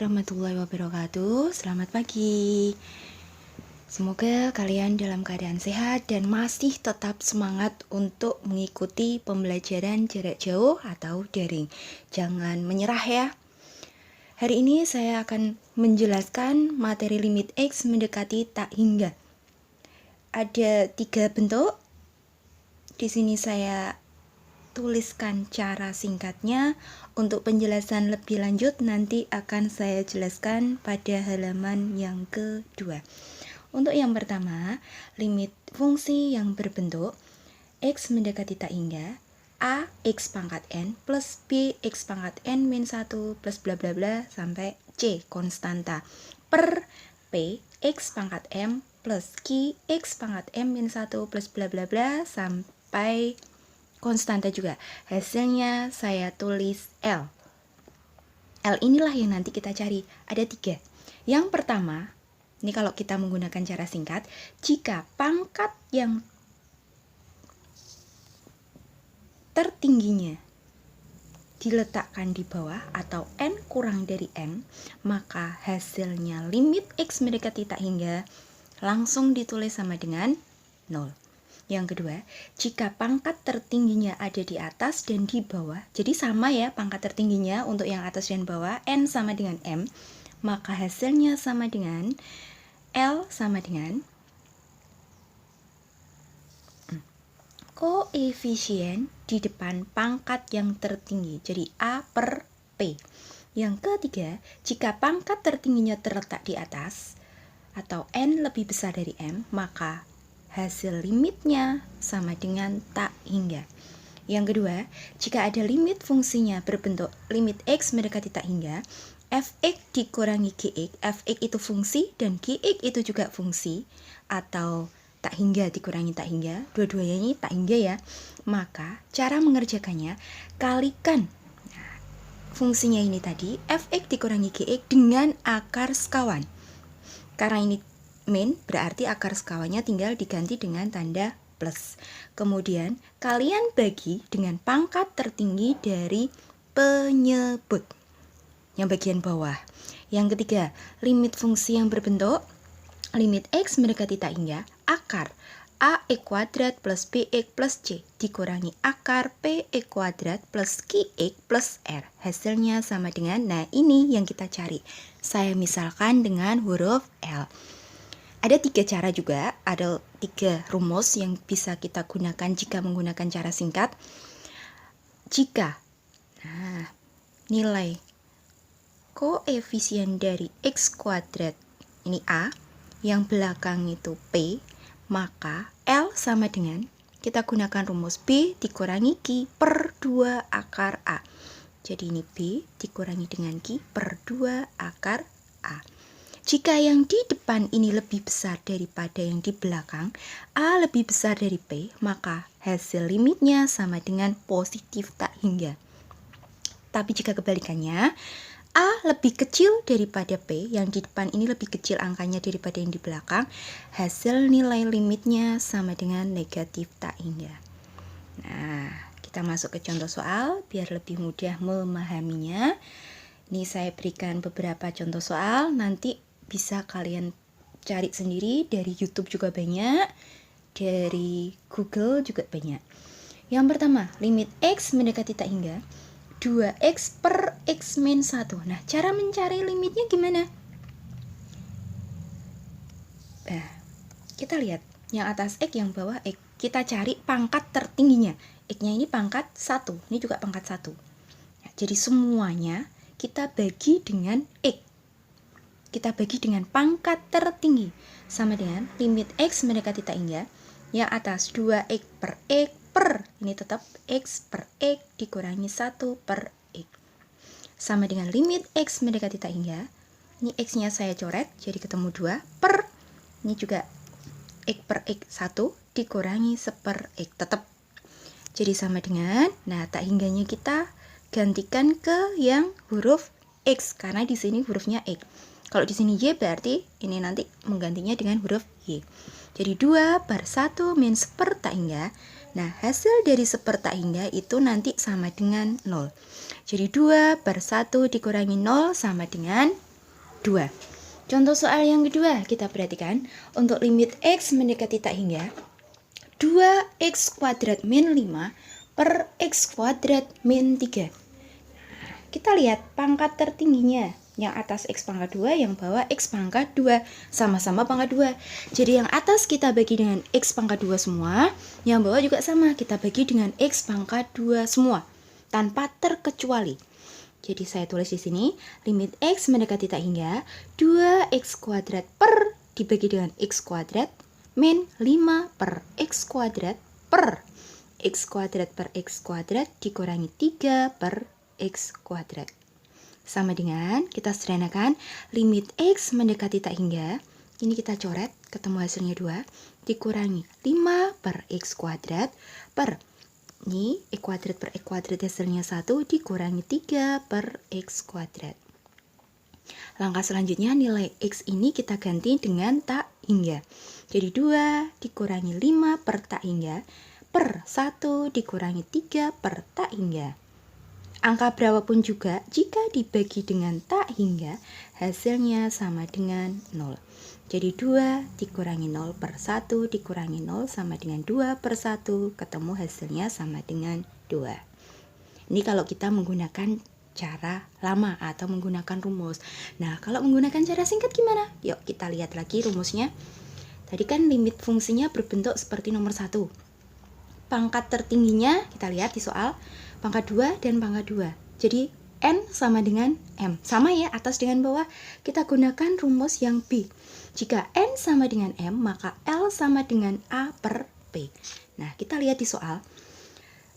warahmatullahi wabarakatuh. Selamat pagi. Semoga kalian dalam keadaan sehat dan masih tetap semangat untuk mengikuti pembelajaran jarak jauh atau daring. Jangan menyerah ya. Hari ini saya akan menjelaskan materi limit X mendekati tak hingga. Ada 3 bentuk. Di sini saya tuliskan cara singkatnya. Untuk penjelasan lebih lanjut nanti akan saya jelaskan pada halaman yang kedua. Untuk yang pertama, limit fungsi yang berbentuk X mendekati tak hingga A X pangkat N plus B X pangkat N min 1 plus bla bla bla sampai C konstanta per P X pangkat M plus Q X pangkat M min 1 plus bla bla bla sampai konstanta juga. Hasilnya saya tulis L. L inilah yang nanti kita cari. Ada 3. Yang pertama, ini kalau kita menggunakan cara singkat, jika pangkat yang tertingginya diletakkan di bawah atau N kurang dari M, maka hasilnya limit X mendekati tak hingga langsung ditulis sama dengan 0. Yang kedua, jika pangkat tertingginya ada di atas dan di bawah, jadi sama ya pangkat tertingginya untuk yang atas dan bawah, N sama dengan M, maka hasilnya sama dengan L sama dengan koefisien di depan pangkat yang tertinggi, jadi A per P. Yang ketiga, jika pangkat tertingginya terletak di atas atau N lebih besar dari M, maka hasil limitnya sama dengan tak hingga. Yang kedua, jika ada limit fungsinya berbentuk limit X mendekati tak hingga, Fx dikurangi Gx, Fx itu fungsi dan Gx itu juga fungsi, atau tak hingga dikurangi tak hingga, dua-duanya ini tak hingga ya, maka cara mengerjakannya kalikan fungsinya ini tadi, Fx dikurangi Gx dengan akar sekawan. Karena ini min, berarti akar sekawannya tinggal diganti dengan tanda plus. Kemudian kalian bagi dengan pangkat tertinggi dari penyebut yang bagian bawah. Yang ketiga, limit fungsi yang berbentuk limit X mendekati tak hingga akar AX kuadrat plus BX plus C dikurangi akar PX kuadrat plus QX plus R. Hasilnya sama dengan, nah ini yang kita cari. Saya misalkan dengan huruf L. Ada 3 cara juga, ada 3 rumus yang bisa kita gunakan jika menggunakan cara singkat. Jika nilai koefisien dari X kuadrat ini A, yang belakang itu P, maka L sama dengan, kita gunakan rumus B dikurangi Q per 2 akar A. Jadi ini B dikurangi dengan Q per 2 akar A. Jika yang di depan ini lebih besar daripada yang di belakang, A lebih besar dari P, maka hasil limitnya sama dengan positif tak hingga. Tapi jika kebalikannya, A lebih kecil daripada P, yang di depan ini lebih kecil angkanya daripada yang di belakang, hasil nilai limitnya sama dengan negatif tak hingga. Nah, kita masuk ke contoh soal biar lebih mudah memahaminya. Ini saya berikan beberapa contoh soal, nanti bisa kalian cari sendiri, dari YouTube juga banyak, dari Google juga banyak. Yang pertama, limit X mendekati tak hingga 2X per X min 1. Nah, cara mencari limitnya gimana? Nah, kita lihat yang atas X, yang bawah X. Kita cari pangkat tertingginya. X-nya ini pangkat 1, ini juga pangkat 1. Nah, jadi semuanya kita bagi dengan X. Kita bagi dengan pangkat tertinggi, sama dengan limit X mendekati tak hingga, yang atas 2X per X per, ini tetap X per X dikurangi 1 per X, sama dengan limit X mendekati tak hingga, ini X-nya saya coret, jadi ketemu 2 per, ini juga X per X 1 dikurangi 1 per X, tetap. Jadi sama dengan, nah tak hingganya kita gantikan ke yang huruf X, karena di sini hurufnya X. Kalau di sini Y, berarti ini nanti menggantinya dengan huruf Y. Jadi 2 per 1 min 1 tak hingga. Nah, hasil dari 1 tak hingga itu nanti sama dengan 0. Jadi 2 per 1 dikurangi 0 sama dengan 2. Contoh soal yang kedua, kita perhatikan untuk limit X mendekati tak hingga 2X kuadrat min 5 per X kuadrat min 3. Kita lihat pangkat tertingginya, yang atas X pangkat 2, yang bawah X pangkat 2, sama-sama pangkat 2. Jadi yang atas kita bagi dengan X pangkat 2 semua, yang bawah juga sama, kita bagi dengan X pangkat 2 semua, tanpa terkecuali. Jadi saya tulis di sini, limit X mendekati tak hingga 2X kuadrat per dibagi dengan X kuadrat min 5 per X kuadrat per X kuadrat per X kuadrat dikurangi 3 per X kuadrat. Sama dengan, kita sederhanakan, limit X mendekati tak hingga, ini kita coret, ketemu hasilnya 2, dikurangi 5 per X kuadrat per ini X kuadrat per X kuadrat hasilnya 1 dikurangi 3 per X kuadrat. Langkah selanjutnya nilai X ini kita ganti dengan tak hingga. Jadi 2 dikurangi 5 per tak hingga per 1 dikurangi 3 per tak hingga. Angka berapapun juga jika dibagi dengan tak hingga hasilnya sama dengan 0. Jadi 2 dikurangi 0 per 1 dikurangi 0 sama dengan 2 per 1, ketemu hasilnya sama dengan 2. Ini kalau kita menggunakan cara lama atau menggunakan rumus. Nah, kalau menggunakan cara singkat gimana? Yuk kita lihat lagi rumusnya. Tadi kan limit fungsinya berbentuk seperti nomor 1. Pangkat tertingginya kita lihat di soal, pangkat 2 dan pangkat 2. Jadi N sama dengan M. Sama ya, atas dengan bawah. Kita gunakan rumus yang B. Jika N sama dengan M, maka L sama dengan A per P. Nah, kita lihat di soal.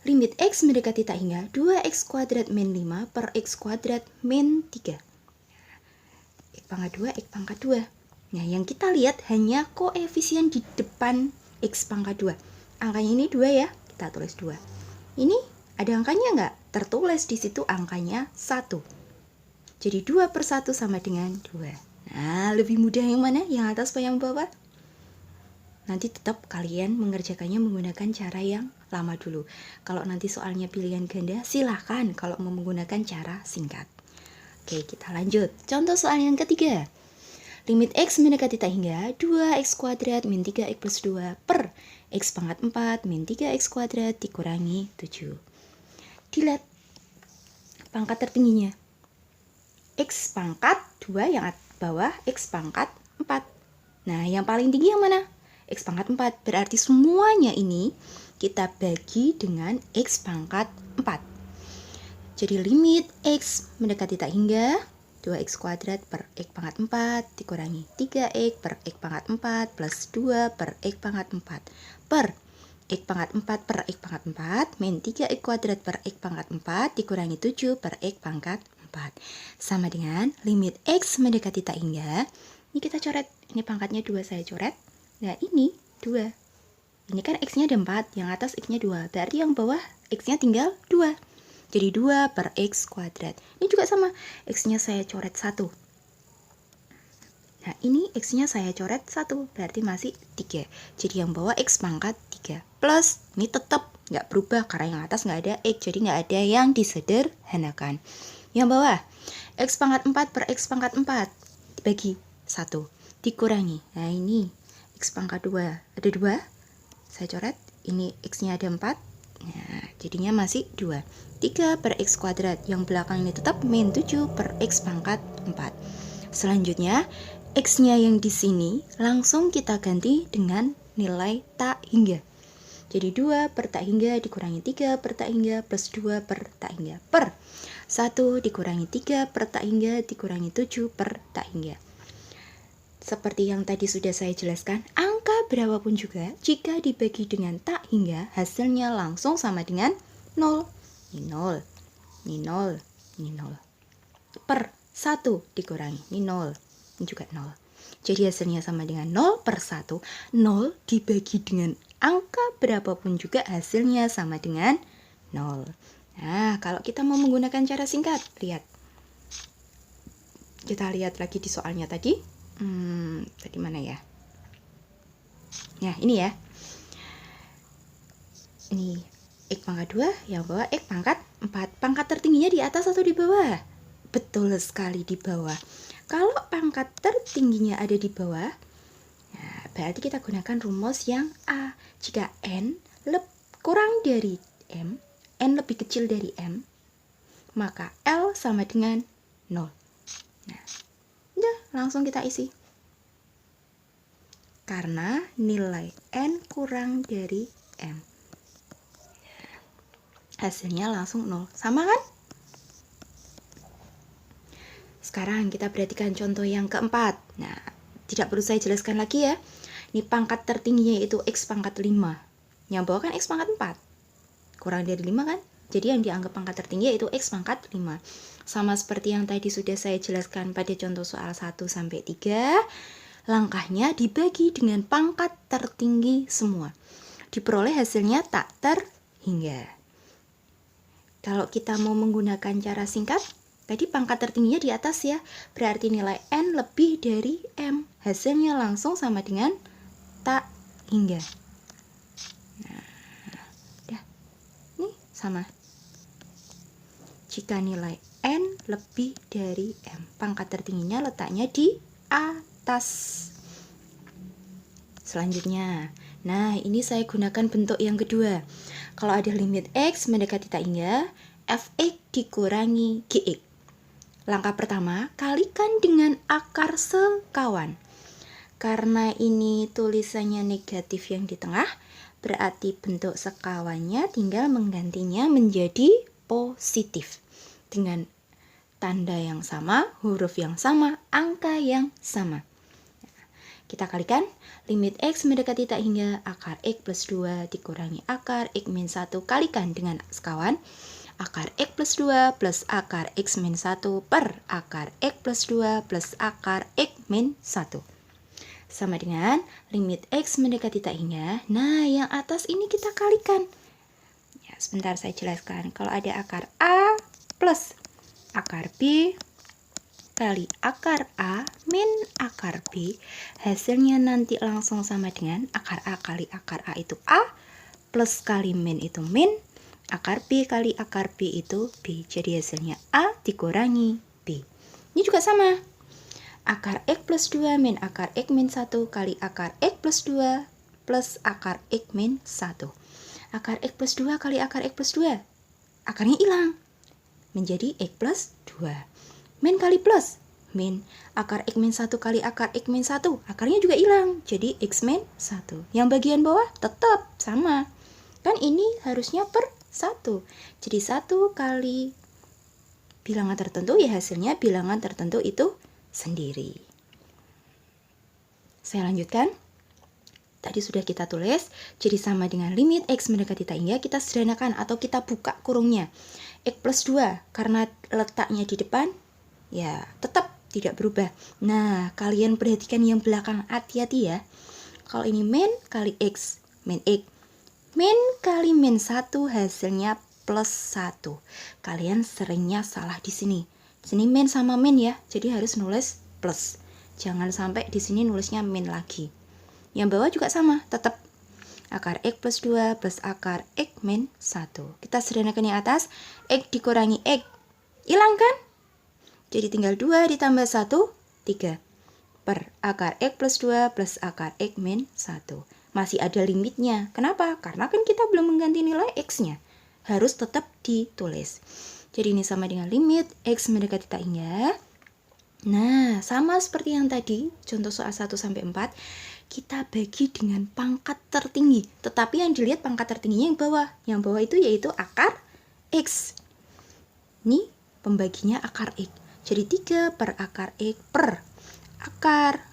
Limit X mendekati tak hingga 2X kuadrat min 5 per X kuadrat min 3. X pangkat 2, X pangkat 2. Nah, yang kita lihat hanya koefisien di depan X pangkat 2. Angkanya ini 2 ya, kita tulis 2. Ini ada angkanya nggak? Tertulis di situ angkanya 1. Jadi 2 per 1 sama dengan 2. Nah, lebih mudah yang mana? Yang atas atau yang bawah? Nanti tetap kalian mengerjakannya menggunakan cara yang lama dulu. Kalau nanti soalnya pilihan ganda, silahkan kalau mau menggunakan cara singkat. Oke, kita lanjut. Contoh soal yang ketiga. Limit X mendekati tak hingga 2X kuadrat min 3X plus 2 per X pangkat 4 min 3X kuadrat dikurangi 7. Dilihat pangkat tertingginya. X pangkat 2 yang bawah X pangkat 4. Nah, yang paling tinggi yang mana? X pangkat 4. Berarti semuanya ini kita bagi dengan X pangkat 4. Jadi limit X mendekati tak hingga 2X kuadrat per X pangkat 4 dikurangi 3X per X pangkat 4 plus 2 per X pangkat 4 per X pangkat 4 per X pangkat 4 min 3X kuadrat per X pangkat 4 dikurangi 7 per X pangkat 4. Sama dengan limit X mendekati tak hingga. Ini kita coret. Ini pangkatnya 2 saya coret. Nah, ini 2. Ini kan X-nya ada 4. Yang atas X-nya 2. Berarti yang bawah X-nya tinggal 2. Jadi 2 per X kuadrat. Ini juga sama. X-nya saya coret 1. Nah, ini X-nya saya coret 1. Berarti masih 3. Jadi yang bawah X pangkat 3. Plus, ini tetap nggak berubah. Karena yang atas nggak ada X. Jadi nggak ada yang disederhanakan. Yang bawah, X pangkat 4 per X pangkat 4 dibagi 1, dikurangi. Nah, ini X pangkat 2, ada 2, saya coret, ini X-nya ada 4, nah, jadinya masih 2. 3 per X kuadrat, yang belakang ini tetap min 7 per X pangkat 4. Selanjutnya, X-nya yang di sini langsung kita ganti dengan nilai tak hingga. Jadi 2 per tak hingga dikurangi 3 per tak hingga plus 2 per tak hingga per 1 dikurangi 3 per tak hingga dikurangi 7 per tak hingga. Seperti yang tadi sudah saya jelaskan, angka berapapun juga jika dibagi dengan tak hingga hasilnya langsung sama dengan 0. Ini 0, ini 0, ini 0. Per 1 dikurangi, ini 0, ini juga 0. Jadi hasilnya sama dengan 0 per 1. 0 dibagi dengan angka berapapun juga hasilnya sama dengan 0. Nah, kalau kita mau menggunakan cara singkat, lihat. Kita lihat lagi di soalnya tadi. Tadi mana ya? Nah, ini ya. Ini X pangkat 2, yang bawah X pangkat 4. Pangkat tertingginya di atas atau di bawah? Betul sekali di bawah. Kalau pangkat tertingginya ada di bawah, nah, berarti kita gunakan rumus yang A. Jika N kurang dari M, N lebih kecil dari M, maka L sama dengan 0. Nah, udah langsung kita isi. Karena nilai N kurang dari M. Hasilnya langsung 0. Sama kan? Sekarang kita perhatikan contoh yang keempat. Nah, tidak perlu saya jelaskan lagi ya. Ini pangkat tertingginya yaitu X pangkat 5. Yang bawah kan X pangkat 4. Kurang dari 5 kan? Jadi yang dianggap pangkat tertinggi yaitu X pangkat 5. Sama seperti yang tadi sudah saya jelaskan pada contoh soal 1-3. Langkahnya dibagi dengan pangkat tertinggi semua. Diperoleh hasilnya tak terhingga. Kalau kita mau menggunakan cara singkat, tadi pangkat tertingginya di atas ya, berarti nilai N lebih dari M. Hasilnya langsung sama dengan tak hingga. Nah, udah. Nih sama. Jika nilai N lebih dari M, pangkat tertingginya letaknya di atas. Selanjutnya, nah ini saya gunakan bentuk yang kedua. Kalau ada limit X mendekati tak hingga, Fx dikurangi Gx. Langkah pertama, kalikan dengan akar sekawan. Karena ini tulisannya negatif yang di tengah, berarti bentuk sekawannya tinggal menggantinya menjadi positif. Dengan tanda yang sama, huruf yang sama, angka yang sama. Kita kalikan, limit X mendekati tak hingga, akar X plus 2 dikurangi akar X min 1 kalikan dengan sekawan. Akar X plus 2 plus akar X min 1 per akar X plus 2 plus akar X min 1. Sama dengan limit X mendekati tak hingga. Nah, yang atas ini kita kalikan. Ya, sebentar saya jelaskan. Kalau ada akar A plus akar B kali akar A min akar B, hasilnya nanti langsung sama dengan akar A kali akar A itu A, plus kali min itu min, akar B kali akar B itu B. Jadi hasilnya A dikurangi B. Ini juga sama. Akar X plus 2 min akar X min 1 kali akar X plus 2 plus akar X min 1. Akar X plus 2 kali akar X plus 2. Akarnya hilang. Menjadi X plus 2. Min kali plus. Min. Akar X min 1 kali akar X min 1. Akarnya juga hilang. Jadi X min 1. Yang bagian bawah tetap sama. Kan ini harusnya per 1. Jadi 1 kali bilangan tertentu ya hasilnya bilangan tertentu itu sendiri. Saya lanjutkan. Tadi sudah kita tulis, jadi sama dengan limit X mendekati tak hingga, kita sederhanakan atau kita buka kurungnya. X plus 2, karena letaknya di depan, ya tetap tidak berubah. Nah, kalian perhatikan yang belakang, hati-hati ya. Kalau ini min kali X, min X. Min kali min 1 hasilnya plus 1. Kalian seringnya salah di sini. Di sini min sama min ya, jadi harus nulis plus. Jangan sampai di sini nulisnya min lagi. Yang bawah juga sama, tetap akar X plus 2 plus akar X min 1. Kita sederhanakan yang atas, X dikurangi X. Hilang kan? Jadi tinggal 2 ditambah 1, 3. Per akar X plus 2 plus akar X min 1. Masih ada limitnya. Kenapa? Karena kan kita belum mengganti nilai X-nya. Harus tetap ditulis. Jadi ini sama dengan limit X mendekati tak hingga. Nah, sama seperti yang tadi, contoh soal 1-4, kita bagi dengan pangkat tertinggi. Tetapi yang dilihat pangkat tertingginya yang bawah. Yang bawah itu yaitu akar X. Ini pembaginya akar X. Jadi 3 per akar X per akar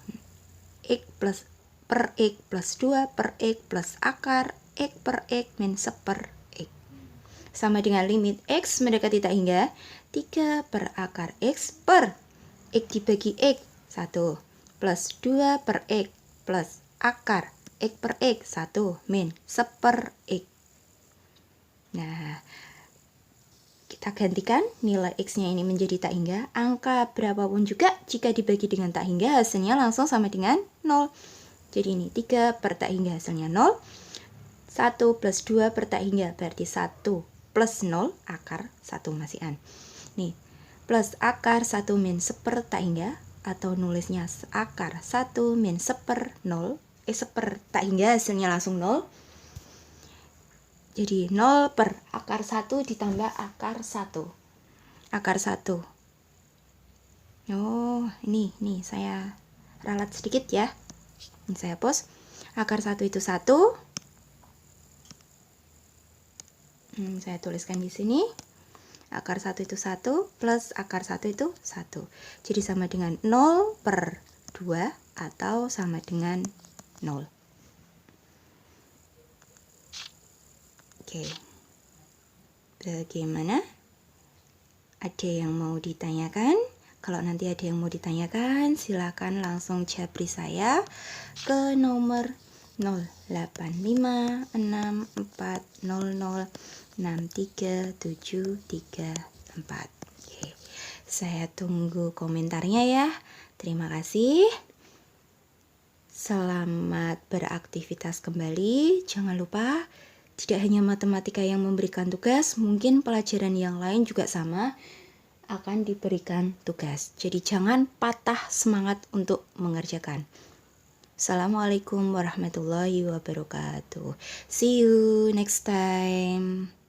X plus per X plus 2 per X plus akar X per X min 1 per X. Sama dengan limit X mendekati tak hingga 3 per akar X per X dibagi X 1 plus 2 per X plus akar X per X 1 min 1 per X. Nah, kita gantikan nilai X-nya ini menjadi tak hingga. Angka berapapun juga jika dibagi dengan tak hingga hasilnya langsung sama dengan 0. Jadi ini 3 per tak hingga hasilnya 0. 1 plus 2 per tak hingga berarti 1 plus 0 akar 1 masih an. Nih, plus akar 1 min 1 per tak hingga atau nulisnya akar 1 min 1/0, tak hingga hasilnya langsung 0. Jadi 0 per akar 1 ditambah akar 1. Akar 1. Oh, ini saya ralat sedikit ya. Ini saya hapus. Akar 1 itu 1. Saya tuliskan di sini. Akar 1 itu 1 plus akar 1 itu 1. Jadi sama dengan 0 per 2 atau sama dengan 0. Oke. Bagaimana? Ada yang mau ditanyakan? Kalau nanti ada yang mau ditanyakan, silakan langsung japri saya ke nomor 085640063734. Oke. Saya tunggu komentarnya ya. Terima kasih. Selamat beraktivitas kembali. Jangan lupa, tidak hanya matematika yang memberikan tugas, mungkin pelajaran yang lain juga sama akan diberikan tugas. Jadi jangan patah semangat untuk mengerjakan. Assalamualaikum warahmatullahi wabarakatuh. See you next time.